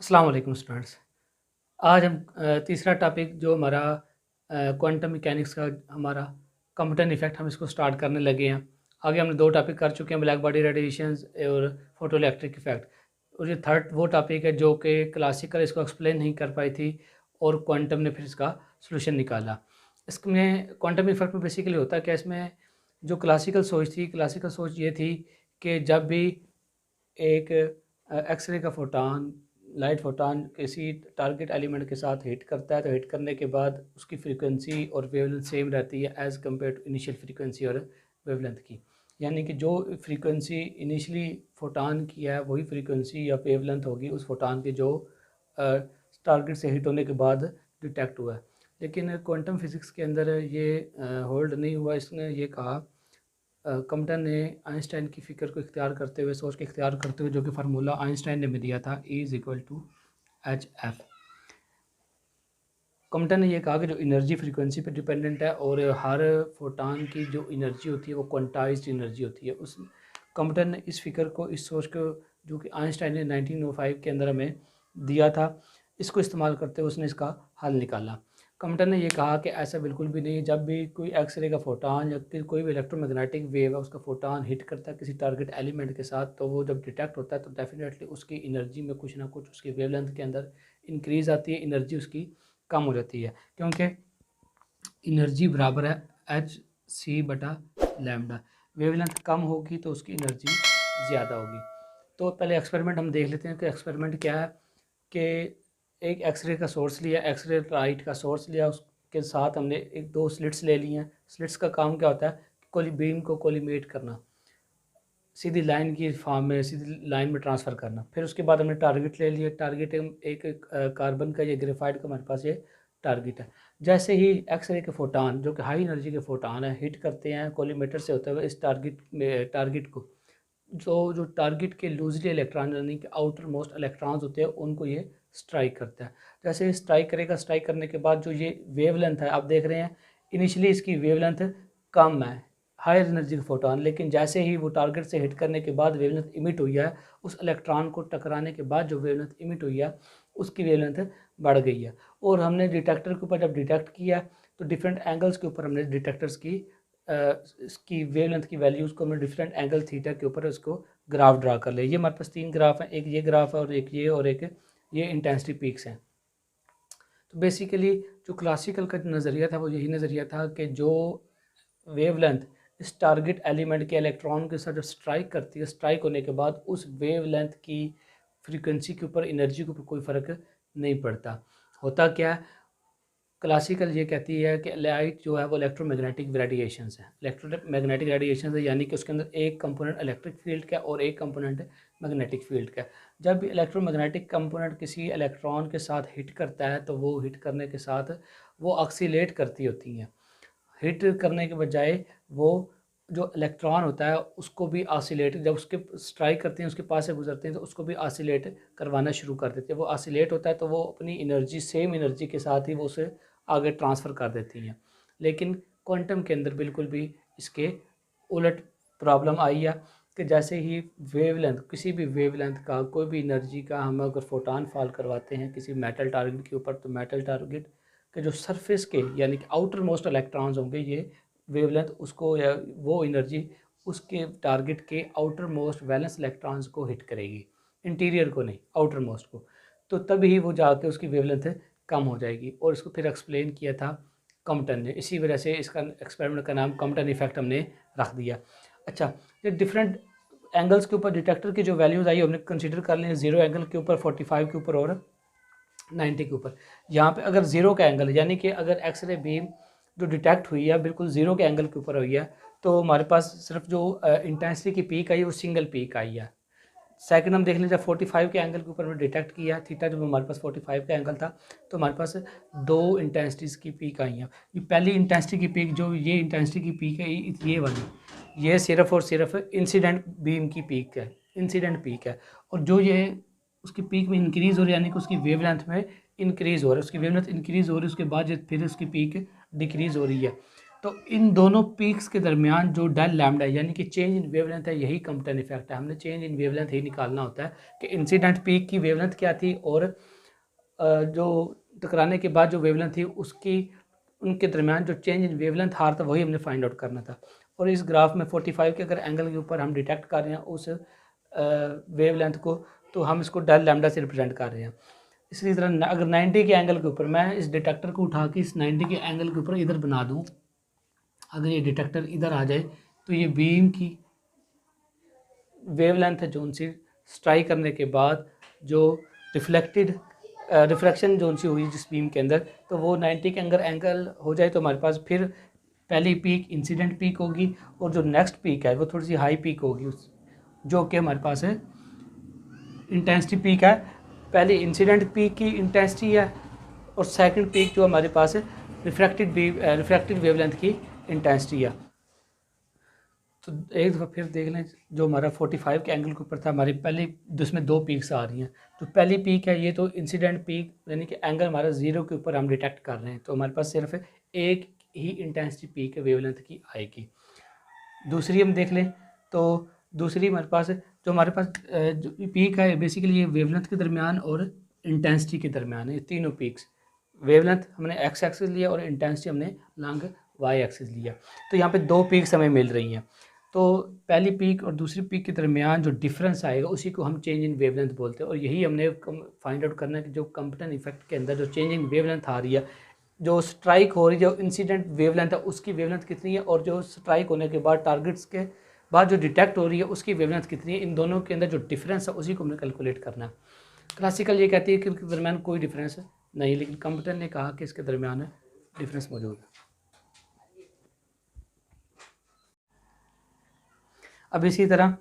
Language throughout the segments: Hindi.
अस्सलाम वालेकुम स्टूडेंट्स। आज हम तीसरा टॉपिक जो हमारा क्वांटम मैकेनिक्स का हमारा कंप्यूटन इफेक्ट हम इसको स्टार्ट करने लगे हैं। आगे हमने दो टॉपिक कर चुके हैं, ब्लैक बॉडी रेडिएशंस और फोटो इलेक्ट्रिक इफेक्ट। और ये थर्ड वो टॉपिक है जो कि क्लासिकल इसको एक्सप्लेन नहीं कर पाई थी और क्वांटम ने फिर इसका सोल्यूशन निकाला। इसमें क्वांटम इफेक्ट में बेसिकली होता है कि इसमें जो क्लासिकल सोच थी, क्लासिकल सोच ये थी कि जब भी एक एक्सरे का फोटान, लाइट फोटान किसी टारगेट एलिमेंट के साथ हिट करता है तो हिट करने के बाद उसकी फ्रीक्वेंसी और वेवलेंथ सेम रहती है as compare to initial frequency और वेवलेंथ की। यानी कि जो फ्रीक्वेंसी इनिशियली फोटान की है वही फ्रीक्वेंसी या वेवलेंथ होगी उस फोटान की जो टारगेट से हिट होने के बाद डिटेक्ट हुआ है। लेकिन क्वांटम फिज़िक्स के अंदर ये होल्ड नहीं हुआ। इसने ये कहा, कम्पटन ने आइंस्टाइन की फ़िक्र को इख्तियार करते हुए, सोच के इख्तियार करते हुए, जो कि फार्मूला आइंस्टाइन ने भी दिया था, E=hf। कम्पटन ने यह कहा कि जो एनर्जी फ्रीक्वेंसी पे डिपेंडेंट है और हर फोटान की जो एनर्जी होती है वो क्वांटाइज्ड एनर्जी होती है। उस कम्पटन ने इस फ़िक्र को, इस सोच को, जो कि आइंस्टाइन ने 1905 के अंदर हमें दिया था, इसको इस्तेमाल करते हुए उसने इसका हल निकाला। कम्पटन ने यह कहा कि ऐसा बिल्कुल भी नहीं। जब भी कोई एक्सरे का फोटान या कोई भी इलेक्ट्रोमैग्नेटिक वेव है उसका फोटान हिट करता है किसी टारगेट एलिमेंट के साथ, तो वो जब डिटेक्ट होता है तो डेफिनेटली उसकी एनर्जी में कुछ ना कुछ उसकी वेवलेंथ के अंदर इंक्रीज़ आती है, एनर्जी उसकी कम हो जाती है, क्योंकि एनर्जी बराबर है hc/λ। वेवलेंथ कम होगी तो उसकी एनर्जी ज़्यादा होगी। तो पहले एक्सपेरिमेंट हम देख लेते हैं कि एक्सपेरिमेंट क्या है। कि एक एक्सरे का सोर्स लिया, एक्सरे लाइट का सोर्स लिया, उसके साथ हमने एक दो स्लिट्स ले ली हैं। स्लिट्स का काम क्या होता है? बीम को कोलिमेट करना, सीधी लाइन की फॉर्म में, सीधी लाइन में ट्रांसफ़र करना। फिर उसके बाद हमने टारगेट ले लिया। टारगेट एक कार्बन का या ग्रेफाइट का हमारे पास ये टारगेट है। जैसे ही एक्सरे के फोटान, जो कि हाई एनर्जी के फोटान है, हिट करते हैं कोलिमेटर से होते हुए इस टारगेट को, जो टारगेट के लूजली इलेक्ट्रॉन यानी कि आउटर मोस्ट इलेक्ट्रॉन्स होते हैं उनको ये स्ट्राइक करता है। जैसे ही स्ट्राइक करेगा, स्ट्राइक करने के बाद जो ये वेवलेंथ है, आप देख रहे हैं इनिशियली इसकी वेवलेंथ कम है, हायर एनर्जी का फोटोन, लेकिन जैसे ही वो टारगेट से हिट करने के बाद वेवलेंथ इमिट हुई है, उस इलेक्ट्रॉन को टकराने के बाद जो वेवलेंथ इमिट हुई है उसकी वेवलेंथ बढ़ गई है। और हमने डिटेक्टर के ऊपर जब डिटेक्ट किया तो डिफरेंट एंगल्स के ऊपर हमने डिटेक्टर्स की इसकी वेवलेंथ की वैल्यूज़ को हमने डिफरेंट एंगल थीटा के ऊपर उसको ग्राफ ड्रा कर लिया। ये हमारे पास तीन ग्राफ हैं, एक ये ग्राफ है और एक ये और एक ये इंटेंसिटी पीक्स हैं। तो बेसिकली जो क्लासिकल का नज़रिया था वो यही नज़रिया था कि जो वेवलेंथ इस टारगेट एलिमेंट के इलेक्ट्रॉन के साथ जब स्ट्राइक करती है, स्ट्राइक होने के बाद उस वेवलेंथ की फ्रीक्वेंसी के ऊपर, एनर्जी के ऊपर कोई फ़र्क नहीं पड़ता। होता क्या है, क्लासिकल ये कहती है कि लाइट जो है वो इलेक्ट्रोमैग्नेटिक रेडिएशंस है। इलेक्ट्रोमैग्नेटिक रेडिएशंस है यानी कि उसके अंदर एक कंपोनेंट इलेक्ट्रिक फील्ड का और एक कंपोनेंट मैग्नेटिक फील्ड का। जब भी इलेक्ट्रोमैग्नेटिक कंपोनेंट किसी इलेक्ट्रॉन के साथ हिट करता है तो वो हिट करने के साथ वो ऑक्सीलेट करती होती हैं। हिट करने के बजाय वो जो इलेक्ट्रॉन होता है उसको भी ऑसिलेट, जब उसके स्ट्राइक करते हैं, उसके पास से गुजरते हैं तो उसको भी ऑसिलेट करवाना शुरू कर देते हैं। वो ऑसिलेट होता है तो वो अपनी एनर्जी, सेम एनर्जी के साथ ही वो उसे आगे ट्रांसफ़र कर देती हैं। लेकिन क्वांटम के अंदर बिल्कुल भी इसके उलट प्रॉब्लम आई है कि जैसे ही वेवलेंथ, किसी भी वेवलेंथ का, कोई भी एनर्जी का हम अगर फोटान फॉल करवाते हैं किसी मेटल टारगेट के ऊपर, तो मेटल टारगेट के जो सरफेस के यानी कि आउटर मोस्ट इलेक्ट्रॉन्स होंगे, ये वेवलेंथ उसको या वो एनर्जी उसके टारगेट के आउटर मोस्ट वैलेंस इलेक्ट्रॉन्स को हिट करेगी, इंटीरियर को नहीं, आउटर मोस्ट को। तो तभी वो जाके उसकी वेवलेंथ कम हो जाएगी। और इसको फिर एक्सप्लेन किया था कम्पटन ने। इसी वजह से इसका एक्सपेरिमेंट का नाम कम्पटन इफेक्ट हमने रख दिया। अच्छा, ये डिफरेंट एंगल्स के ऊपर डिटेक्टर की जो वैल्यूज़ आई हमने कंसीडर कर लें। 0 एंगल के ऊपर, 45 के ऊपर और 90 के ऊपर। यहाँ पे अगर 0 का एंगल यानी कि अगर एक्सरे बीम जो डिटेक्ट हुई है बिल्कुल 0 के एंगल के ऊपर हुई है, तो हमारे पास सिर्फ जो इंटेंसिटी की पीक आई है वो सिंगल पीक आई है। सेकंड हम देख लें, जब 45 के एंगल के ऊपर हमने डिटेक्ट किया थीटा, जब हमारे पास 45 का एंगल था तो हमारे पास दो इंटेंसिटीज़ की पीक आई हैं। ये पहली इंटेंसिटी की पीक, जो ये इंटेंसिटी की पीक है, ये वाली, ये सिर्फ और सिर्फ इंसिडेंट बीम की पीक है, इंसिडेंट पीक है। और जो ये उसकी पीक में इंक्रीज़ हो रही है यानी कि उसकी वेवलेंथ में इंक्रीज़ हो रहा है, उसकी वेवलेंथ इंक्रीज़ हो रही है, उसके बाद फिर उसकी पीक डिक्रीज़ हो रही है। तो इन दोनों पीक्स के दरमियान जो डेल लैम्डा यानी कि चेंज इन वेवलेंथ है, यही कम्पटन इफेक्ट है। हमने चेंज इन वेवलेंथ ही निकालना होता है कि इंसिडेंट पीक की वेवलेंथ क्या थी और जो टकराने के बाद जो वेवलेंथ थी उसकी उनके दरमियान जो चेंज इन वेवलेंथ हार था वही हमने फाइंड आउट करना था। और इस ग्राफ में 45 के अगर एंगल के ऊपर हम डिटेक्ट कर रहे हैं उस वेवलेंथ को, तो हम इसको डेल लैम्डा से रिप्रेजेंट कर रहे हैं। इसी तरह अगर 90 के एंगल के ऊपर मैं इस डिटेक्टर को उठा के इस 90 के एंगल के ऊपर इधर बना दूं, अगर ये डिटेक्टर इधर आ जाए तो ये बीम की वेवलेंथ है जो उनसे स्ट्राइक करने के बाद जो रिफ्लेक्शन जो उनसे हुई जिस बीम के अंदर, तो वो 90 के अंदर एंगल हो जाए तो हमारे पास फिर पहली पीक इंसिडेंट पीक होगी और जो नेक्स्ट पीक है वो थोड़ी सी हाई पीक होगी, उस जो कि हमारे पास है इंटेंसिटी पीक है। पहले इंसिडेंट पीक की इंटेंसिटी है और सेकंड पीक जो हमारे पास है रिफ्रैक्टेड वेवलेंथ की इंटेंसिटी है। तो एक दफ़ा फिर देख लें, जो हमारा 45 के एंगल के ऊपर था हमारी पहली, जिसमें दो पीक्स आ रही हैं। तो पहली पीक है ये तो इंसिडेंट पीक यानी कि एंगल हमारा 0 के ऊपर हम डिटेक्ट कर रहे हैं, तो हमारे पास सिर्फ एक ही इंटेंसिटी पीक वेवलेंथ की आएगी। दूसरी हम देख लें तो दूसरी हमारे पास जो जो पीक है बेसिकली ये वेवलेंथ के दरमियान और इंटेंसिटी के दरमियान है। ये तीनों पीक्स, वेवलेंथ हमने एक्स एक्सिस लिया और इंटेंसिटी हमने लॉन्ग वाई एक्सिस लिया। तो यहाँ पे दो पीक्स हमें मिल रही हैं। तो पहली पीक और दूसरी पीक के दरमियान जो डिफरेंस आएगा उसी को हम चेंज इन वेवलेंथ बोलते हैं। और यही हमने फाइंड आउट करना है कि जो कम्पटन इफेक्ट के अंदर जो चेंज इन वेवलेंथ आ रही है, जो स्ट्राइक हो रही है, जो इंसिडेंट वेवलेंथ है उसकी वेवलेंथ कितनी है, और जो स्ट्राइक होने के बाद टारगेट्स के बाद जो डिटेक्ट हो रही है उसकी वेवलेंथ कितनी है, इन दोनों के अंदर जो डिफरेंस है उसी को हमने कैलकुलेट करना है। क्लासिकल ये कहती है कि इनके दरमियान कोई डिफरेंस नहीं, लेकिन कम्पटन ने कहा कि इसके दरमियान डिफरेंस मौजूद है। अब इसी तरह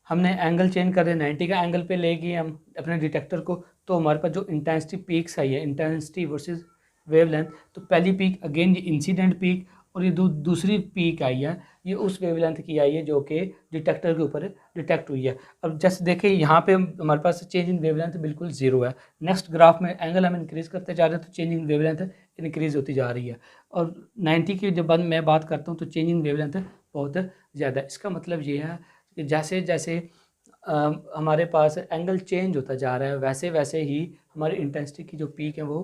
हमने एंगल चेंज कर दिया, 90 का एंगल पे लेगी हम अपने डिटेक्टर को, तो हमारे पास जो इंटेंसिटी पीक्स आई है, इंटेंसिटी वर्सेस वेवलेंथ, तो पहली पीक अगेन ये इंसिडेंट पीक और ये दूसरी पीक आई है ये उस वेवलेंथ की आई है जो कि डिटेक्टर के ऊपर डिटेक्ट हुई है। अब जैसे देखें यहाँ पे हमारे पास चेंज इन वेवलेंथ बिल्कुल ज़ीरो है। नेक्स्ट ग्राफ में एंगल हम इंक्रीज़ करते जा रहे हैं तो चेंज इन वेवलेंथ इंक्रीज़ होती जा रही है। और 90 की जब मैं बात करता हूँ तो चेंज इन वेवलेंथ बहुत ज़्यादा। इसका मतलब ये है कि जैसे जैसे हमारे पास एंगल चेंज होता जा रहा है वैसे वैसे ही हमारी इंटेंसिटी की जो पीक है वो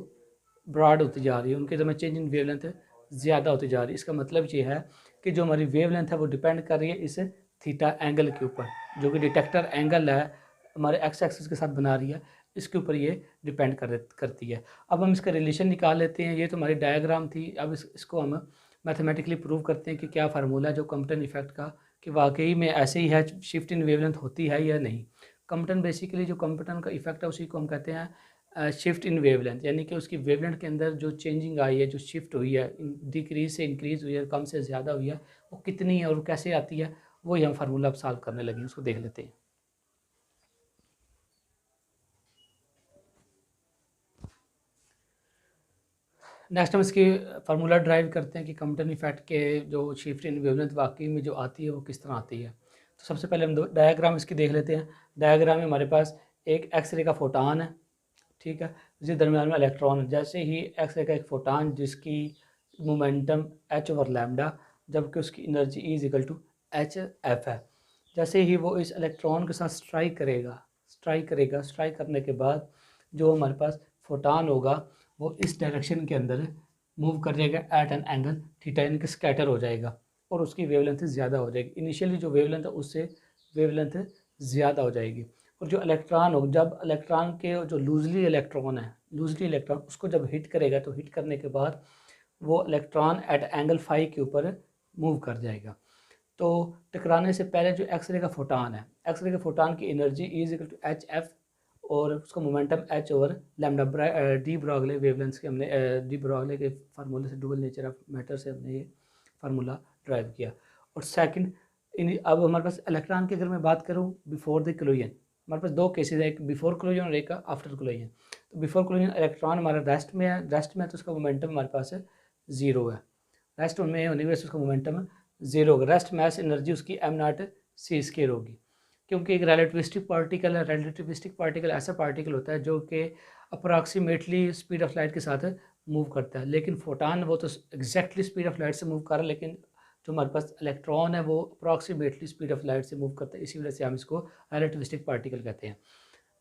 ब्रॉड होती जा रही है, उनके दरमियान चेंज इन वेवलेंथ ज़्यादा होती जा रही है। इसका मतलब ये है कि जो हमारी वेवलेंथ है वो डिपेंड कर रही है इस थीटा एंगल के ऊपर, जो कि डिटेक्टर एंगल है हमारे एक्स एक्सिस के साथ बना रही है, इसके ऊपर ये डिपेंड करती है। अब हम इसका रिलेशन निकाल लेते हैं। ये तो हमारी डायग्राम थी। अब इसको हम मैथमेटिकली प्रूव करते हैं कि क्या फार्मूला है जो कम्पटन इफेक्ट का, कि वाकई में ऐसे ही है, शिफ्ट इन वेवलेंथ होती है या नहीं। कम्पटन बेसिकली जो कम्पटन का इफेक्ट है उसी को हम कहते हैं शिफ्ट इन वेवलेंथ, यानी कि उसकी वेवलेंथ के अंदर जो चेंजिंग आई है, जो शिफ्ट हुई है, डिक्रीज से इंक्रीज हुई है, कम से ज़्यादा हुई है, वो कितनी है और कैसे आती है, वही हम फार्मूला अब सॉल्व करने लगे, उसको देख लेते हैं। नेक्स्ट हम इसकी फार्मूला ड्राइव करते हैं कि कम्पटन इफेक्ट के जो शिफ्ट इन वेवलेंथ वाकई में जो आती है वो किस तरह आती है। तो सबसे पहले हम डायग्राम इसकी देख लेते हैं। डायग्राम में हमारे पास एक एक्सरे का फोटान है, ठीक है, जिसके दरमियान में इलेक्ट्रॉन है। जैसे ही एक्सरे का एक फोटान जिसकी मोमेंटम एच ओवर लैम्डा, जबकि उसकी energy E is equal to H F है, जैसे ही वो इस इलेक्ट्रॉन के साथ स्ट्राइक स्ट्राइक करने के बाद जो हमारे पास फोटान होगा वो इस डायरेक्शन के अंदर मूव कर जाएगा एट एन एंगल थीटा, यानी कि स्कैटर हो जाएगा और उसकी वेवलेंथ ज़्यादा हो जाएगी। इनिशियली जो वेवलेंथ है उससे वेवलेंथ ज़्यादा हो जाएगी। और जो इलेक्ट्रॉन हो, जब इलेक्ट्रॉन के जो लूजली इलेक्ट्रॉन उसको जब हिट करेगा तो हिट करने के बाद वो इलेक्ट्रॉन एट एंगल फाई के ऊपर मूव कर जाएगा। तो टकराने से पहले जो एक्सरे का फोटान है, एक्सरे के फोटान की energy is equal to H f और उसका momentum h over lambda. De Broglie wavelength के हमने डी ब्रॉगले के फार्मूले से, डुअल नेचर ऑफ मैटर से हमने ये फार्मूला ड्राइव किया। और सेकंड अब हमारे पास इलेक्ट्रॉन की अगर मैं बात करूँ बिफोर द कोलिजन, हमारे पास दो केसेस है, एक बिफोर कोलिजन और एक आफ्टर कोलिजन। तो बिफोर कोलिजन इलेक्ट्रॉन हमारा रेस्ट में है, तो उसका मोमेंटम हमारे पास ज़ीरो है, रेस्ट में होने की वजह से उसका मोमेंटम ज़ीरो होगा। रेस्ट मास एनर्जी उसकी एम नॉट सी स्क्वायर होगी। क्योंकि एक रिलेटिविस्टिक पार्टिकल है। रिलेटिविस्टिक पार्टिकल ऐसा पार्टिकल होता है जो कि अप्रॉक्सीमेटली स्पीड ऑफ लाइट के साथ मूव करता है, लेकिन फोटान वो तो एग्जैक्टली स्पीड ऑफ लाइट से मूव कर रहा है, लेकिन जो हमारे पास इलेक्ट्रॉन है वो अप्रॉक्सीमेटली स्पीड ऑफ लाइट से मूव करता है, इसी वजह से हम इसको रिलेटिविस्टिक पार्टिकल कहते हैं।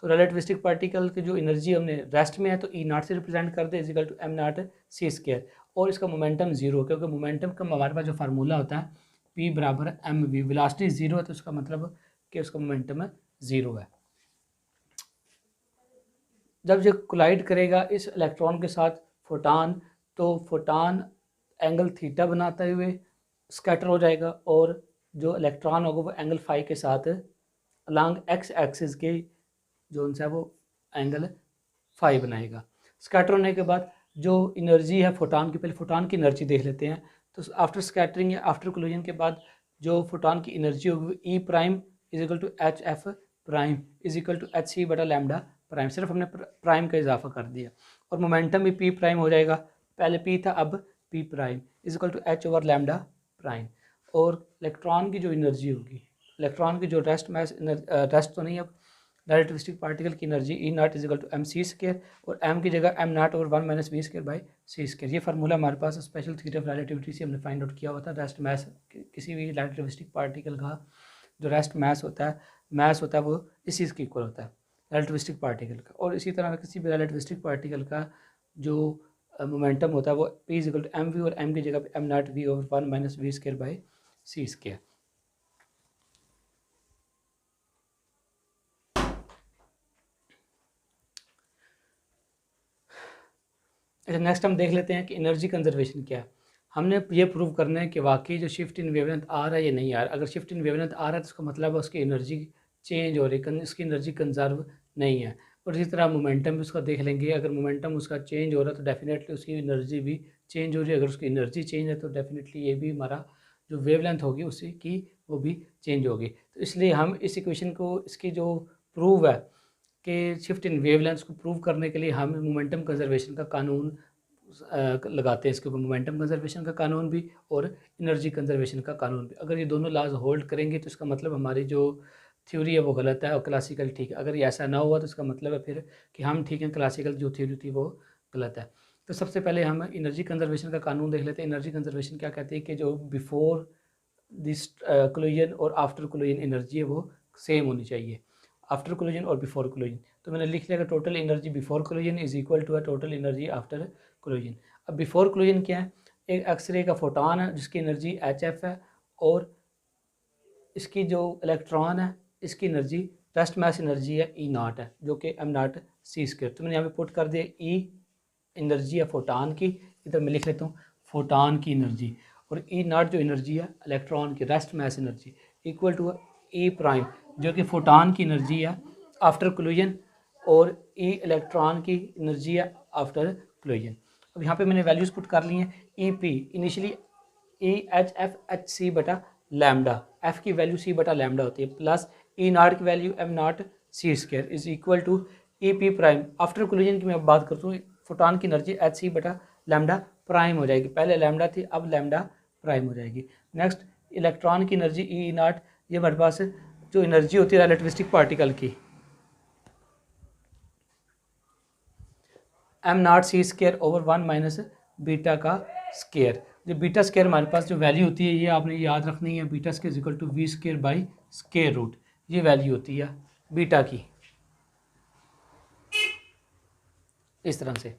तो रिलेटिविस्टिक पार्टिकल की जो एनर्जी हमने रेस्ट में है तो ई नॉट से रिप्रेजेंट कर दे is equal to am not C square, और इसका मोमेंटम जीरो, क्योंकि मोमेंटम का हमारे पास जो फार्मूला होता है पी बराबर एम वी, वेलोसिटी जीरो है तो उसका मतलब कि उसका मोमेंटम जीरो है। जब ये कोलाइड करेगा इस इलेक्ट्रॉन के साथ फोटान, तो फोटान एंगल थीटा बनाते हुए स्कैटर हो जाएगा, और जो इलेक्ट्रॉन होगा वो एंगल फाई के साथ अलॉन्ग एक्स एक्सिस के जो उनसे वो एंगल फाई बनाएगा। स्कैटर होने के बाद जो एनर्जी है फोटान की, पहले फोटान की एनर्जी देख लेते हैं। तो आफ्टर स्कैटरिंग या आफ्टर कोलिजन के बाद जो फोटान की एनर्जी होगी E prime is equal to H f prime is equal to h सी बटा लैम्डा प्राइम, सिर्फ हमने प्राइम का इजाफा कर दिया, और मोमेंटम भी पी प्राइम हो जाएगा, पहले पी था अब P prime is equal to H over lambda prime. और इलेक्ट्रॉन की जो एनर्जी होगी, इलेक्ट्रॉन की जो रेस्ट मैस रेस्ट तो नहीं, अब रिलेटिविस्टिक पार्टिकल की energy E not is equal to M C square, और एम की जगह M not over 1 minus V square by C square. ये फार्मूला हमारे पास स्पेशल थ्योरी ऑफ रिलेटिविटी से हमने फाइंड आउट किया हुआ था। रेस्ट मैस किसी भी रिलेटिविस्टिक पार्टिकल का जो रेस्ट मैस होता है वो इस चीज़ के इक्वल होता है रिलेटिविस्टिक पार्टिकल का, और इसी तरह किसी भी रिलेटिविस्टिक पार्टिकल का जो मोमेंटम होता है वो P is equal to M V, और एम की जगह M not V over 1 minus V square by C square. अच्छा, नेक्स्ट हम देख लेते हैं कि एनर्जी कंजर्वेशन क्या है। हमने ये प्रूव करना है कि वाकई जो शिफ्ट इन वेवलेंथ आ रहा है या नहीं आ रहा। अगर शिफ्ट इन वेवलेंथ आ रहा है तो उसका मतलब है उसकी एनर्जी चेंज हो रही है, उसकी एनर्जी कंजर्व नहीं है। और इसी तरह मोमेंटम भी उसका देख लेंगे, अगर मोमेंटम उसका चेंज हो रहा है तो डेफिनेटली उसकी एनर्जी भी चेंज हो रही है। अगर उसकी एनर्जी चेंज है तो डेफिनेटली ये भी हमारा जो वेवलेंथ होगी उसी की वो भी चेंज होगी। तो इसलिए हम इस इक्वेशन को, इसकी जो प्रूव है कि शिफ्ट इन वेवलेंथ को प्रूव करने के लिए हम मोमेंटम कंजर्वेशन का कानून लगाते हैं इसके ऊपर, मोमेंटम कंजर्वेशन का कानून भी और एनर्जी कंजर्वेशन का कानून भी। अगर ये दोनों लॉज होल्ड करेंगे तो इसका मतलब हमारी जो थ्योरी है वो गलत है और क्लासिकल ठीक है। अगर ये ऐसा ना हुआ तो इसका मतलब है फिर कि हम ठीक हैं, क्लासिकल जो थ्योरी थी वो गलत है। तो सबसे पहले हम एनर्जी कंजर्वेशन का कानून देख लेते हैं। एनर्जी कंजर्वेशन क्या कहते हैं कि जो बिफोर दिस कोलिजन और आफ्टर कोलिजन एनर्जी है वो सेम होनी चाहिए, आफ्टर कोलिजन और बिफोर कोलिजन। तो मैंने लिख लिया कि total energy before collision is equal to total energy after collision. अब बिफोर कोलिजन क्या है, एक एक्सरे का फोटॉन है जिसकी एनर्जी एच एफ है, और इसकी जो इलेक्ट्रॉन है इसकी एनर्जी रेस्ट मैस एनर्जी है ई नॉट है, जो कि एम नॉट सी स्क्वायर। तो मैंने यहाँ पे पुट कर दिया ई एनर्जी है फोटान की, इधर मैं लिख लेता हूँ फोटान की एनर्जी, और ई नॉट जो एनर्जी है इलेक्ट्रॉन की rest mass energy equal to E prime जो कि फोटान की एनर्जी है आफ्टर कोलिजन, और ई इलेक्ट्रॉन की एनर्जी है आफ्टर कोलिजन। अब यहाँ पे मैंने वैल्यूज़ पुट कर ली हैं। E P initially E H F H सी बटा लैम्डा, एफ की वैल्यू सी बटा लैम्डा होती है, प्लस ई नॉट की value M not C square is equal to E P prime. After collision की मैं बात करता हूँ, फोटान की एनर्जी एच सी बटा लैम्डा प्राइम हो जाएगी, पहले लैम्डा थी अब लैम्डा प्राइम हो जाएगी। नेक्स्ट इलेक्ट्रॉन की एनर्जी ई नॉट, ये हमारे पास जो एनर्जी होती है रिलेटिविस्टिक पार्टिकल की M not C square over 1 minus beta का स्क्वायर। जो बीटा स्क्वायर हमारे पास जो वैल्यू होती है ये आपने याद रखनी है, beta square equal to V square by square root, ये वैल्यू होती है बीटा की इस तरह से।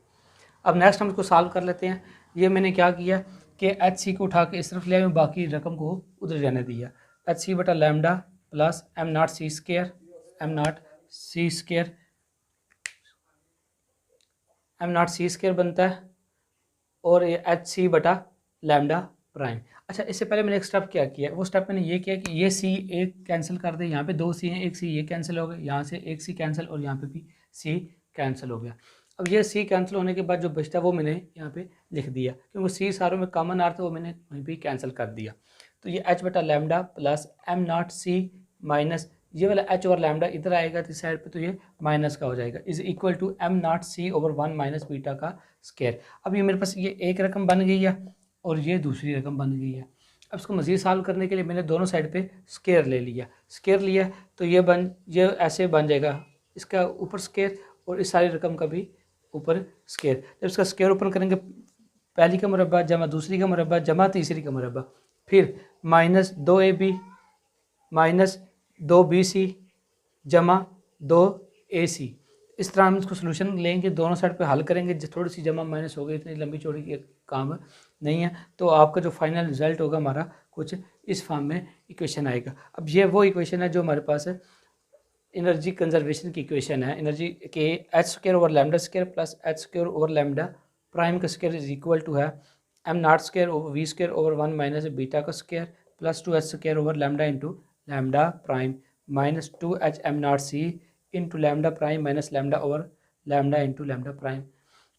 अब नेक्स्ट हम इसको सॉल्व कर लेते हैं। ये मैंने क्या किया कि एच सी को उठा के इस तरफ ले आया, बाकी रकम को उधर जाने दिया। एच सी बटा lambda plus M not C square, M not C square, M not C square बनता है, और ये एच सी बटा लैम्डा प्राइम। अच्छा, इससे पहले मैंने एक स्टेप क्या किया, वो स्टेप मैंने ये किया कि ये सी एक कैंसिल कर दे, यहाँ पे दो सी हैं, एक सी ये कैंसिल हो गया, यहाँ से एक सी कैंसिल और यहाँ पे भी सी कैंसिल हो गया। अब ये सी कैंसिल होने के बाद जो बचता वो मैंने यहाँ पे लिख दिया, क्योंकि सी सारों में कॉमन आ रहा था, वो मैंने वहीं पर कैंसिल कर दिया। तो ये एच बटा lambda plus M not C minus ये वाला एच ओवर लैम्डा इधर आएगा इस साइड पे, तो ये माइनस का हो जाएगा, is equal to am not C over 1 minus beta का स्क्वायर। अब ये मेरे पास ये एक रकम बन गई है और ये दूसरी रकम बन गई है। अब इसको मज़ीद सॉल्व करने के लिए मैंने दोनों साइड पे स्क्वायर ले लिया। स्क्वायर लिया तो ये ऐसे बन जाएगा, इसका ऊपर स्क्वायर और इस सारी रकम का भी ऊपर स्क्वायर। जब इसका स्क्वायर ओपन करेंगे, पहली का मुरब्बा जमा दूसरी का मुरब्बा जमा तीसरी का मुरब्बा, फिर -2ab माइनस 2bc जमा 2ac। इस तरह हम इसको सोल्यूशन लेंगे, दोनों साइड पे हल करेंगे। जो थोड़ी सी जमा माइनस हो गई, इतनी लंबी चौड़ी की काम नहीं है, तो आपका जो फाइनल रिजल्ट होगा हमारा कुछ इस फॉर्म में इक्वेशन आएगा। अब ये वो इक्वेशन है जो हमारे पास है एनर्जी कंजर्वेशन की इक्वेशन है। एनर्जी के h² over lambda square plus h² over lambda prime का स्क्वायर इज इक्वल टू है m0² over v² over 1 minus beta का square plus 2h² over lambda into lambda prime minus 2h m0c into lambda prime minus lambda over lambda into lambda prime.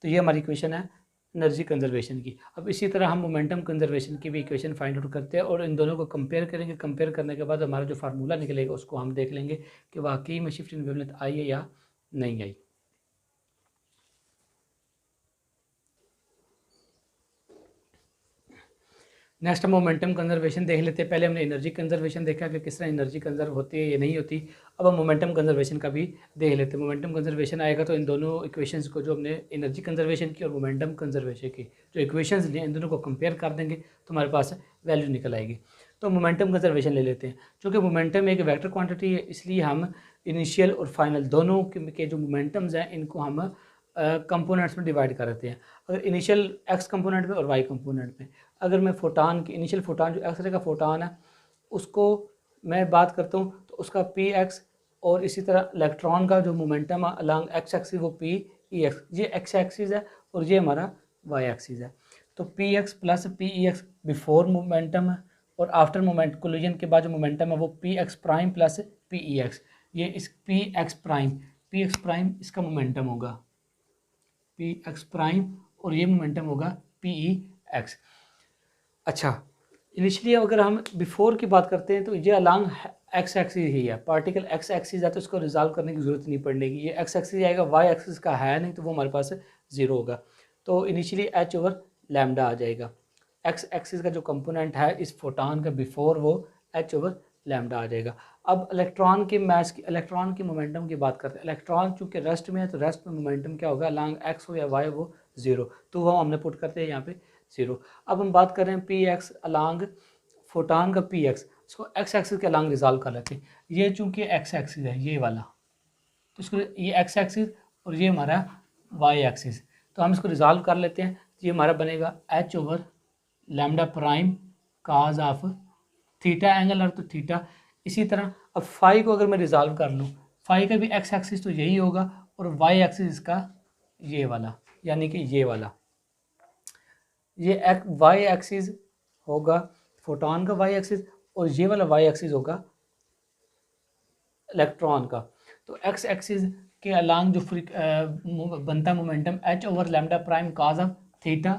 तो ये हमारी इक्वेशन है एनर्जी कंजर्वेशन की। अब इसी तरह हम मोमेंटम कंजर्वेशन की भी इक्वेशन फाइंड आउट करते हैं और इन दोनों को कंपेयर करेंगे। कंपेयर करने के बाद हमारा जो फार्मूला निकलेगा उसको हम देख लेंगे कि वाकई में शिफ्ट इन वेवलेंथ आई है या नहीं आई। नेक्स्ट हम मोमेंटम कंजर्वेशन देख लेते हैं। पहले हमने एनर्जी कंजर्वेशन देखा कि किस तरह एनर्जी कंजर्व होती है या नहीं होती। अब हम मोमेंटम कंजर्वेशन का भी देख लेते हैं। मोमेंटम कंजर्वेशन आएगा तो इन दोनों इक्वेशंस को, जो हमने एनर्जी कंजर्वेशन की और मोमेंटम कंजर्वेशन की जो इक्वेशंस लिए, इन दोनों को कंपेयर कर देंगे तो हमारे पास वैल्यू निकल आएगी। तो मोमेंटम कंजर्वेशन ले लेते हैं। चूँकि मोमेंटम एक वेक्टर क्वान्टिटी है, इसलिए हम इनिशियल और फाइनल दोनों के जो मोमेंटम्स हैं इनको हम कंपोनेंट्स में डिवाइड कर देते हैं। अगर इनिशियल एक्स कंपोनेंट में और वाई कंपोनेंट में, अगर मैं फोटान की इनिशियल फोटान जो एक्स रे का फोटान है उसको मैं बात करता हूँ तो उसका पी एक्स, और इसी तरह इलेक्ट्रॉन का जो मोमेंटम है अलॉन्ग एक्स एक्सिस वो पी ई एक्स, ये एक्स एक्सिस है और ये हमारा वाई एक्सिस है। तो P x plus P E x before momentum है और आफ्टर मोमेंट कोलिजन के बाद जो मोमेंटम है वो P ex prime plus P E x. ये इस पी एक्स प्राइम इसका मोमेंटम होगा पी एक्स प्राइम और ये मोमेंटम होगा पी ई एक्स। अच्छा, इनिशियली अगर हम बिफोर की बात करते हैं तो ये अलॉन्ग एक्स एक्सिस ही है, पार्टिकल एक्स एक्सिस है तो इसको रिजॉल्व करने की ज़रूरत नहीं पड़ेगी। ये एक्स एक्सिस आएगा, वाई एक्सिस का है नहीं तो वो हमारे पास 0 होगा। तो इनिशियली एच ओवर लैम्डा आ जाएगा। एक्स एक्सिस का जो कंपोनेंट है इस फोटान का बिफोर वो एच ओवर लैम्डा आ जाएगा। अब इलेक्ट्रॉन की मोमेंटम की बात करते हैं। इलेक्ट्रॉन चूँकि रेस्ट में है तो रेस्ट में मोमेंटम क्या होगा, अलॉन्ग एक्स हो या वाई वो 0, तो वो हमने पुट करते हैं यहाँ पे 0। अब हम बात कर रहे हैं पी एक्स अलॉन्ग फोटान का पी एक्स, इसको एक्स एक्सिस के अलॉन्ग रिजॉल्व कर लेते हैं। ये चूँकि एक्स एक्सिस है ये वाला, तो इसको ये एक्स एक्सिस और ये हमारा वाई एक्सिस, तो हम इसको रिजॉल्व कर लेते हैं। ये हमारा बनेगा H over lambda prime cause of theta, angle और तो थीटा। इसी तरह अब फाई को अगर मैं रिजॉल्व कर लूँ, फाई का भी एक्स एक्सिस तो यही होगा और वाई एक्सिस इसका ये वाला, यानी कि ये वाला, ये वाई एक्सिस होगा फोटोन का वाई एक्सिस और ये वाला वाई एक्सिस होगा इलेक्ट्रॉन का। तो एक्स एक्सिस के अलॉन्ग जो बनता momentum h over lambda prime cause of theta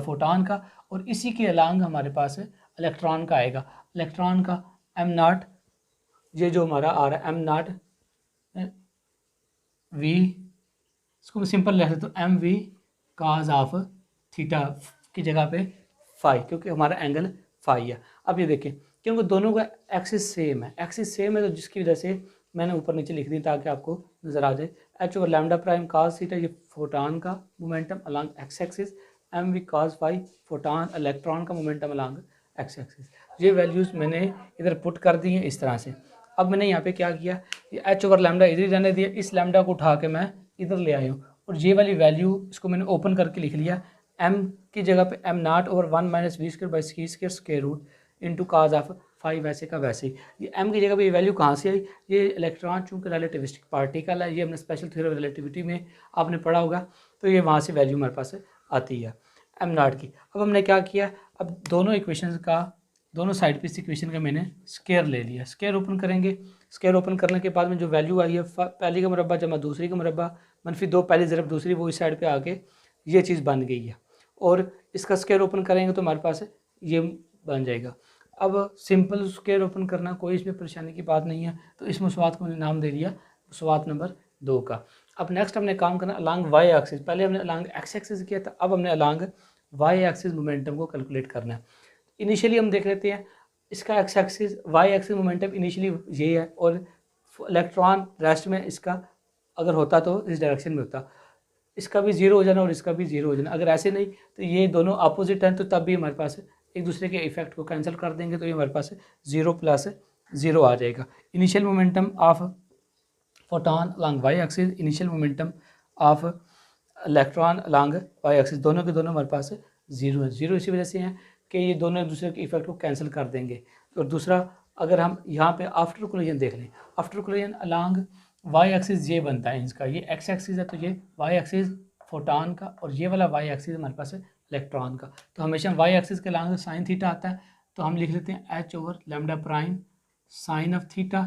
photon का, और इसी के अलॉन्ग हमारे पास इलेक्ट्रॉन का आएगा। इलेक्ट्रॉन का एम नॉट, ये जो हमारा आ रहा है एम नॉट वी, इसको मैं सिंपल लिख देता हूँ M V cos of theta की जगह पे फाई, क्योंकि हमारा एंगल फाई है। अब ये देखें क्योंकि दोनों का एक्सिस सेम है, तो जिसकी वजह से मैंने ऊपर नीचे लिख दी ताकि आपको नज़र आ जाए। H over lambda prime cos theta ये फोटान का momentum along X axis, M V cos phi photon electron का मोमेंटम अलॉन्ग एक्स एक्सिस। ये वैल्यूज़ मैंने इधर पुट कर दी हैं इस तरह से। अब मैंने यहाँ पे क्या किया, ये एच ओवर लैम्डा इधर ही रहने दिया, इस लैम्डा को उठा के मैं इधर ले आया हूँ और ये वाली वैल्यू इसको मैंने ओपन करके लिख लिया। एम की जगह पे M not over 1 minus V square by C square square root into cos of phi, वैसे का वैसे ही। ये एम की जगह पे ये वैल्यू कहाँ से आई, ये इलेक्ट्रॉन चूँकि रिलेटिविस्टिक पार्टिकल है, ये हमने स्पेशल थ्योरी ऑफ रिलेटिविटी में आपने पढ़ा होगा, तो ये वहाँ से वैल्यू हमारे पास आती है एम नॉट की। अब हमने क्या किया, अब दोनों साइड पे इस इक्वेशन का मैंने स्क्वायर ले लिया। स्क्वायर ओपन करेंगे, स्क्वायर ओपन करने के बाद में जो वैल्यू आई है पहली का मुरब्बा जमा दूसरी का मुरब्बा मनफी 2 पहली ज़रब दूसरी, वो इस साइड पे आके ये चीज़ बन गई है और इसका स्क्वायर ओपन करेंगे तो हमारे पास ये बन जाएगा। अब सिंपल स्क्वायर ओपन करना कोई इसमें परेशानी की बात नहीं है, तो इस मसवात को मैंने नाम दे दिया मसवात नंबर 2 का। अब नेक्स्ट हमने काम करना अलॉन्ग वाई एक्सिस। पहले हमने अलॉन्ग एक्स एक्सिस किया था, अब हमने अलॉन्ग वाई एक्सिस मोमेंटम को कैलकुलेट करना है। इनिशियली हम देख लेते हैं इसका X axis Y axis momentum initially ये है, और इलेक्ट्रॉन रेस्ट में इसका अगर होता तो इस डायरेक्शन में होता, इसका भी जीरो हो जाना और इसका भी जीरो हो जाना। अगर ऐसे नहीं तो ये दोनों अपोजिट हैं, तो तब भी हमारे पास एक दूसरे के इफेक्ट को कैंसिल कर देंगे, तो ये हमारे पास 0 + 0 आ जाएगा। Initial momentum of photon along Y axis, initial momentum of electron along Y axis, दोनों के दोनों हमारे पास 0 है। 0 इसी वजह से हैं कि ये दोनों एक दूसरे के इफेक्ट को कैंसिल कर देंगे। और दूसरा, अगर हम यहाँ पे आफ्टर कोलिजन देख लें, after collision along Y axis ये बनता है इसका, ये एक्स एक्सिस है तो ये वाई एक्सिस फोटॉन का, और ये वाला वाई एक्सिस हमारे पास है इलेक्ट्रॉन का। तो हमेशा वाई एक्सिस के अलॉन्ग साइन थीटा आता है, तो हम लिख लेते हैं H/λ prime sign of theta,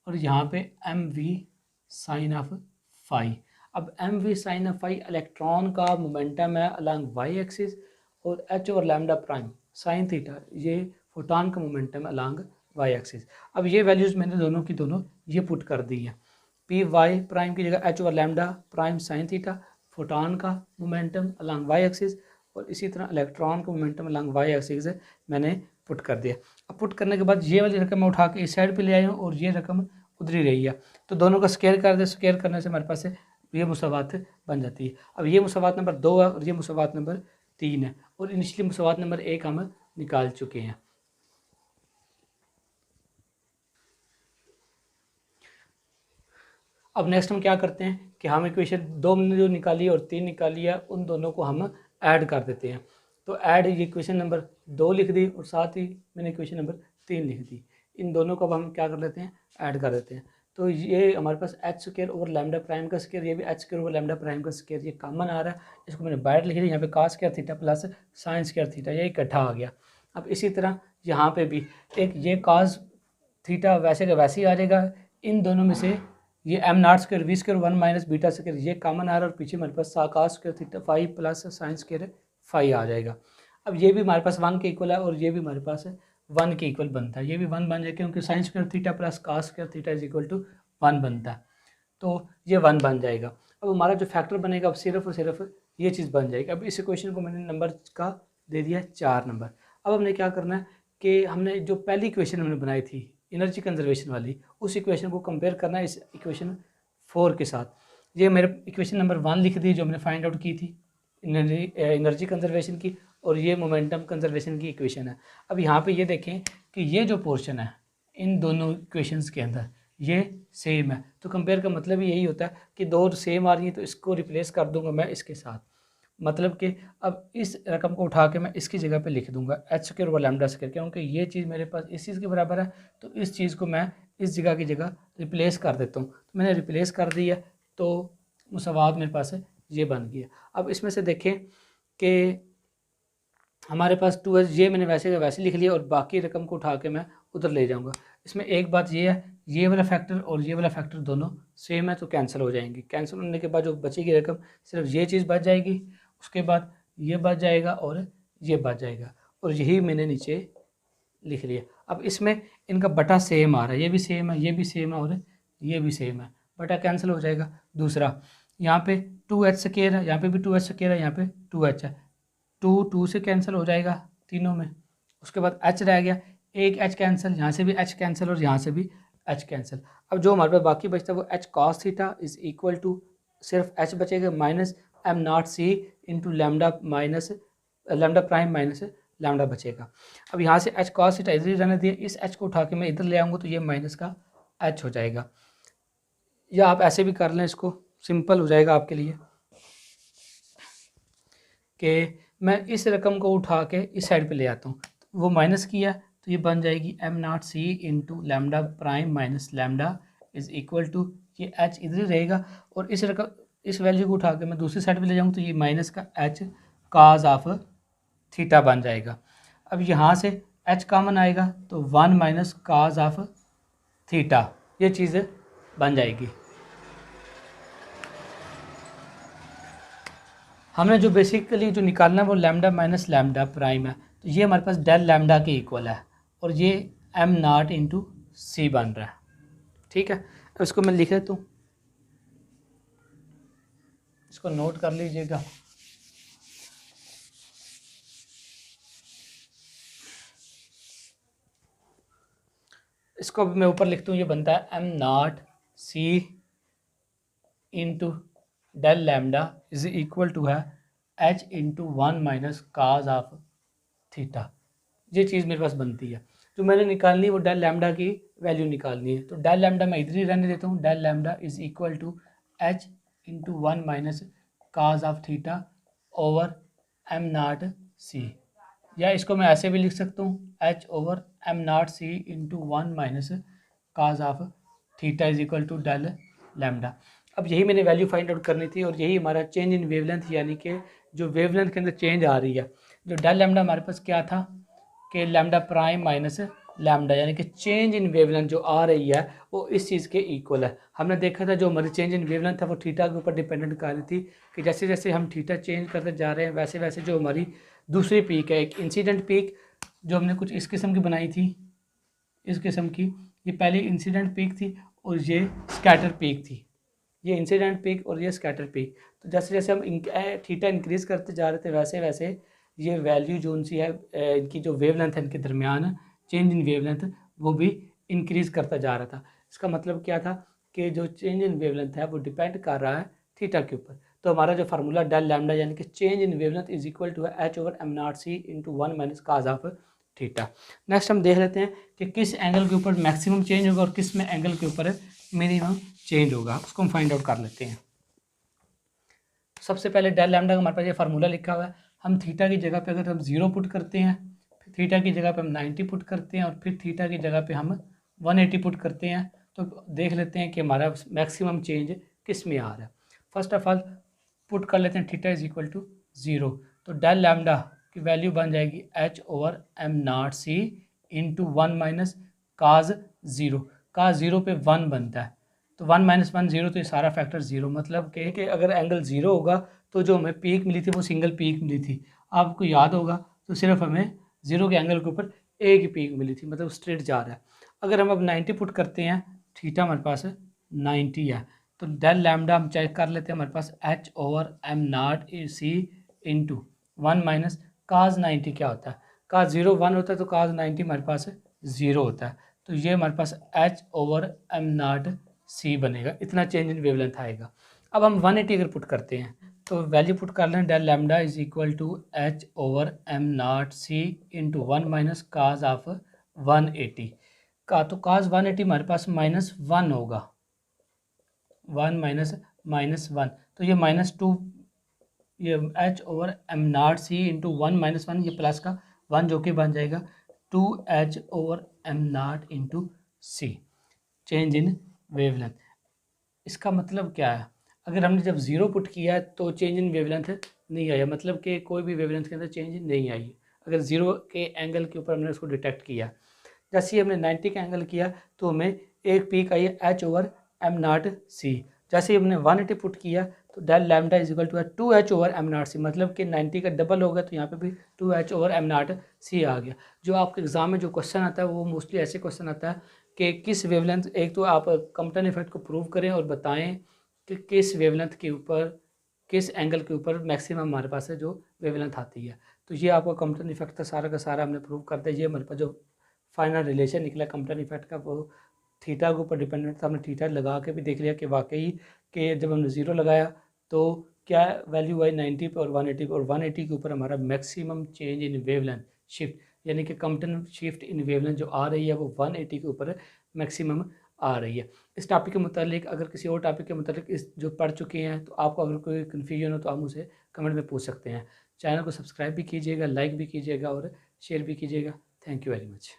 और यहाँ पे mv साइन ऑफ फाई। अब mv sine of phi electron का मोमेंटम है अलॉन्ग वाई एक्सिस, और H/λ प्राइम साइन थीटा ये फोटॉन का मोमेंटम है अलॉन्ग वाई एक्सिस। अब ये वैल्यूज़ मैंने दोनों की दोनों ये पुट कर दी है। पी वाई प्राइम की जगह H/λ prime sine theta photon का मोमेंटम अलॉन्ग वाई एक्सिस, और इसी तरह इलेक्ट्रॉन का मोमेंटम अलॉन्ग वाई एक्सिस है मैंने पुट कर दिया। अब पुट करने के बाद ये वाली रकम मैं उठा के इस साइड पे ले आया हूँ, और ये रकम उधर ही रही है, तो दोनों का स्केयर कर दे। स्केयर करने से हमारे पास ये मुसावात बन जाती है। अब ये मुसावात नंबर 2 है और ये मुसावात नंबर 3 है, और इनिशियली मुसावात नंबर 1 हम निकाल चुके हैं। अब नेक्स्ट हम क्या करते हैं कि हम इक्वेशन 2 मैंने जो निकाली है और 3 निकाली है, उन दोनों को हम ऐड कर देते हैं। तो ऐड ये इक्वेशन नंबर 2 लिख दी, और साथ ही मैंने इक्वेशन नंबर 3 लिख दी। इन दोनों को अब हम क्या कर लेते हैं, ऐड कर देते हैं। तो ये हमारे पास H² प्राइम का स्केयर, ये भी H² प्राइम का स्केयर, ये कॉमन आ रहा है, इसको मैंने बाहर लिख दिया। यहाँ पे cos square theta plus sine square theta, ये इकट्ठा आ गया। अब इसी तरह यहाँ पे भी एक ये cos थीटा वैसे का वैसे ही आ जाएगा। इन दोनों में से ये m0² v² 1 minus beta square ये कॉमन आ रहा है, और पीछे हमारे पास cos square theta phi plus sine square phi आ जाएगा। अब ये भी हमारे पास 1 के इक्वल है, और ये भी हमारे पास 1 के इक्वल बनता है। ये भी 1 बन जाए क्योंकि sine square theta plus cos square theta is equal to 1 बनता है, तो ये 1 बन जाएगा। अब हमारा जो फैक्टर बनेगा अब सिर्फ और सिर्फ ये चीज़ बन जाएगी। अब इस इक्वेशन को मैंने नंबर का दे दिया 4 नंबर। अब हमने क्या करना है कि हमने जो पहली इक्वेशन हमने बनाई थी एनर्जी कंजर्वेशन वाली, उस इक्वेशन को कंपेयर करना है इस इक्वेशन 4 के साथ। ये मेरे इक्वेशन नंबर 1 लिख दी जो मैंने फाइंड आउट की थी एनर्जी कंजर्वेशन की, और ये मोमेंटम कंजर्वेशन की इक्वेशन है। अब यहाँ पे ये देखें कि ये जो पोर्शन है इन दोनों इक्वेशंस के अंदर ये सेम है, तो कंपेयर का मतलब यही होता है कि दो सेम आ रही हैं तो इसको रिप्लेस कर दूंगा मैं इसके साथ। मतलब कि अब इस रकम को उठा के मैं इसकी जगह पे लिख दूंगा H²λ², क्योंकि ये चीज़ मेरे पास इस चीज़ के बराबर है, तो इस चीज़ को मैं इस जगह की जगह रिप्लेस कर देता हूँ। तो मैंने रिप्लेस कर दिया, तो मुसावात मेरे पास ये बन गया। अब इसमें से देखें कि हमारे पास 2h ये मैंने वैसे का वैसे लिख लिया, और बाकी रकम को उठा के मैं उधर ले जाऊँगा। इसमें एक बात ये है, ये वाला फैक्टर और ये वाला फैक्टर दोनों सेम है, तो कैंसिल हो जाएंगे। कैंसिल होने के बाद जो बचेगी रकम सिर्फ ये चीज़ बच जाएगी, उसके बाद ये बच जाएगा और ये बच जाएगा, और यही मैंने नीचे लिख लिया। अब इसमें इनका बटा सेम आ रहा है, ये भी सेम है, ये भी सेम है, और ये भी सेम है, बटा कैंसिल हो जाएगा। दूसरा यहाँ पे 2h² है, यहाँ पे भी 2h² है, यहाँ पे 2h है, 2 से कैंसिल हो जाएगा तीनों में। उसके बाद h रह गया, एक h कैंसिल, यहाँ से भी h कैंसिल और यहाँ से भी h कैंसिल। अब जो हमारे पास बाकी बचता है वो h cos theta is equal to सिर्फ h बचेगा minus m0c into lambda minus lambda prime minus lambda बचेगा। अब यहाँ से h cos थीटा इधर ही रहने दिए, इस h को उठा के मैं इधर ले आऊँगा तो ये माइनस का h हो जाएगा, या आप ऐसे भी कर लें, इसको सिंपल हो जाएगा आपके लिए कि मैं इस रकम को उठा के इस साइड पे ले आता हूँ, वो माइनस किया तो ये बन जाएगी m0c into lambda prime minus lambda is equal to ये h इधर ही रहेगा, और इस रकम इस वैल्यू को उठा के मैं दूसरी साइड पे ले जाऊँ तो ये माइनस का h cos ऑफ थीटा बन जाएगा। अब यहाँ से h कॉमन आएगा तो 1 माइनस cos ऑफ थीटा ये चीज़ बन जाएगी। हमने जो बेसिकली जो निकालना है वो लैम्डा माइनस लैम्डा प्राइम है, तो ये हमारे पास डेल लैम्डा के इक्वल है, और ये m0 इंटू सी बन रहा है। ठीक है, अब इसको मैं लिख देता हूँ, इसको नोट कर लीजिएगा। इसको मैं ऊपर लिखता हूँ, ये बनता है m not C into del lambda is equal to है h into 1 minus cos of theta. ये चीज़ मेरे पास बनती है। जो मैंने निकालनी है वो डेल लैम्डा की वैल्यू निकालनी है। तो डेल लैम्डा मैं इधर ही रहने देता हूँ, del lambda is equal to h into 1 minus cos of theta over am not c, या इसको मैं ऐसे भी लिख सकता हूँ h over am not C into 1 minus cos of theta is equal to del lambda. अब यही मैंने वैल्यू फाइंड आउट करनी थी, और यही हमारा चेंज इन वेवलेंथ, यानी कि जो वेवलेंथ के अंदर चेंज आ रही है। जो डेल लैम्डा हमारे पास क्या था कि लैम्डा प्राइम माइनस लैम्डा, यानी कि चेंज इन वेवलेंथ जो आ रही है वो इस चीज़ के इक्वल है। हमने देखा था जो हमारी चेंज इन वेवलेंथ था वो थीटा के ऊपर डिपेंडेंट कर रही थी, कि जैसे जैसे हम थीटा चेंज करते जा रहे हैं वैसे वैसे जो हमारी दूसरी पीक है, एक इंसिडेंट पीक जो हमने कुछ इस किस्म की बनाई थी, इस किस्म की, ये पहली इंसिडेंट पीक थी और ये स्कैटर पीक थी, ये इंसिडेंट पीक और ये स्कैटर पीक। तो जैसे जैसे हम थीटा इंक्रीज़ करते जा रहे थे वैसे वैसे ये वैल्यू जो उनसी है, इनकी जो वेवलेंथ है इनके दरमियान चेंज इन वेवलेंथ वो भी इंक्रीज़ करता जा रहा था। इसका मतलब क्या था कि जो चेंज इन वेवलेंथ है वो डिपेंड कर रहा है थीटा के ऊपर। तो हमारा जो फार्मूला डेल लैम्डा यानी कि change in wavelength is equal to H over am not C into 1 minus cos of theta. Next हम देख लेते हैं कि किस एंगल के ऊपर मैक्सिमम चेंज होगा और किस में एंगल के ऊपर मिनिमम चेंज होगा, उसको हम फाइंड आउट कर लेते हैं। सबसे पहले डेल लैम्डा का हमारे पास ये फार्मूला लिखा हुआ है। हम थीटा की जगह पे अगर हम 0 पुट करते हैं, फिर थीटा की जगह पे हम 90 पुट करते हैं, और फिर थीटा की जगह पे हम 180 पुट करते हैं, तो देख लेते हैं कि हमारा मैक्सिमम चेंज किस में आ रहा है। फर्स्ट ऑफ ऑल पुट कर लेते हैं थीटा इज इक्वल टू 0, तो डेल लैम्डा की वैल्यू बन जाएगी H over am not C into 1 minus cos 0। Cos 0 पे 1 बनता है, तो 1 माइनस 1 0, तो ये सारा फैक्टर 0, मतलब कि अगर एंगल 0 होगा तो जो हमें पीक मिली थी वो सिंगल पीक मिली थी। आपको याद होगा तो सिर्फ हमें 0 के एंगल के ऊपर एक ही पीक मिली थी, मतलब स्ट्रेट जा रहा है। अगर हम अब 90 पुट करते हैं, थीटा हमारे पास 90 है, तो डेल लैम्डा हम चेक कर लेते हैं, हमारे पास h over am not C into 1 minus cos 90 क्या होता है, काज 0 1 होता है, तो काज 90 हमारे पास 0 होता है, तो ये हमारे पास एच ओवर एम नॉट सी बनेगा, इतना चेंज इन वेवलेंथ आएगा। अब हम 180 अगर पुट करते हैं तो वैल्यू पुट कर लें del lambda is equal to H over am not C into 1 minus cos of 180 का, तो काज 180 हमारे पास -1 होगा, 1 माइनस 1, तो ये -2, ये H over am not C into 1 minus 1, ये प्लस का 1 जो कि बन जाएगा 2h over M not into C, change in wavelength. इसका मतलब क्या है, अगर हमने जब 0 पुट किया है तो चेंज इन वेवलेंथ नहीं आया, मतलब कि कोई भी वेवलेंथ के अंदर चेंज नहीं आई। अगर 0 के एंगल के ऊपर हमने उसको डिटेक्ट किया, जैसे ही हमने 90 का एंगल किया तो हमें एक पीक आई h over am not c. जैसे ही हमने 180 पुट किया तो del lambda is equal to 2h over am not c, मतलब कि 90 का डबल हो गया, तो यहाँ पे भी 2h ओवर एम नॉट सी आ गया। जो आपके एग्जाम में जो क्वेश्चन आता है वो मोस्टली ऐसे क्वेश्चन आता है कि किस वेवलेंथ, एक तो आप कॉम्पटन इफेक्ट को प्रूव करें और बताएं कि किस वेवलेंथ के ऊपर, किस एंगल के ऊपर मैक्सिमम हमारे पास है जो वेवलेंथ आती है। तो ये आपका कॉम्पटन इफेक्ट था, सारा का सारा हमने प्रूव कर दिया। ये हमारे पास जो फाइनल रिलेशन निकला कॉम्पटन इफेक्ट का वो थीटा के ऊपर डिपेंडेंट था। हमने थीटा लगा के भी देख लिया कि वाकई कि जब हमने 0 लगाया तो क्या वैल्यू आई 90 पे और 180 पे, और 180 के ऊपर हमारा maximum change in wavelength shift, यानी कि कॉम्पटन शिफ्ट इन वेवलेंथ जो आ रही है वो 180 के ऊपर मैक्सिमम आ रही है। इस टॉपिक के मुतालिक, अगर किसी और टॉपिक के मुतालिक इस जो पढ़ चुके हैं तो आपको अगर कोई कन्फ्यूजन हो तो आप मुझे कमेंट में पूछ सकते हैं। चैनल को सब्सक्राइब भी कीजिएगा, लाइक भी कीजिएगा और शेयर भी कीजिएगा। Thank you very much.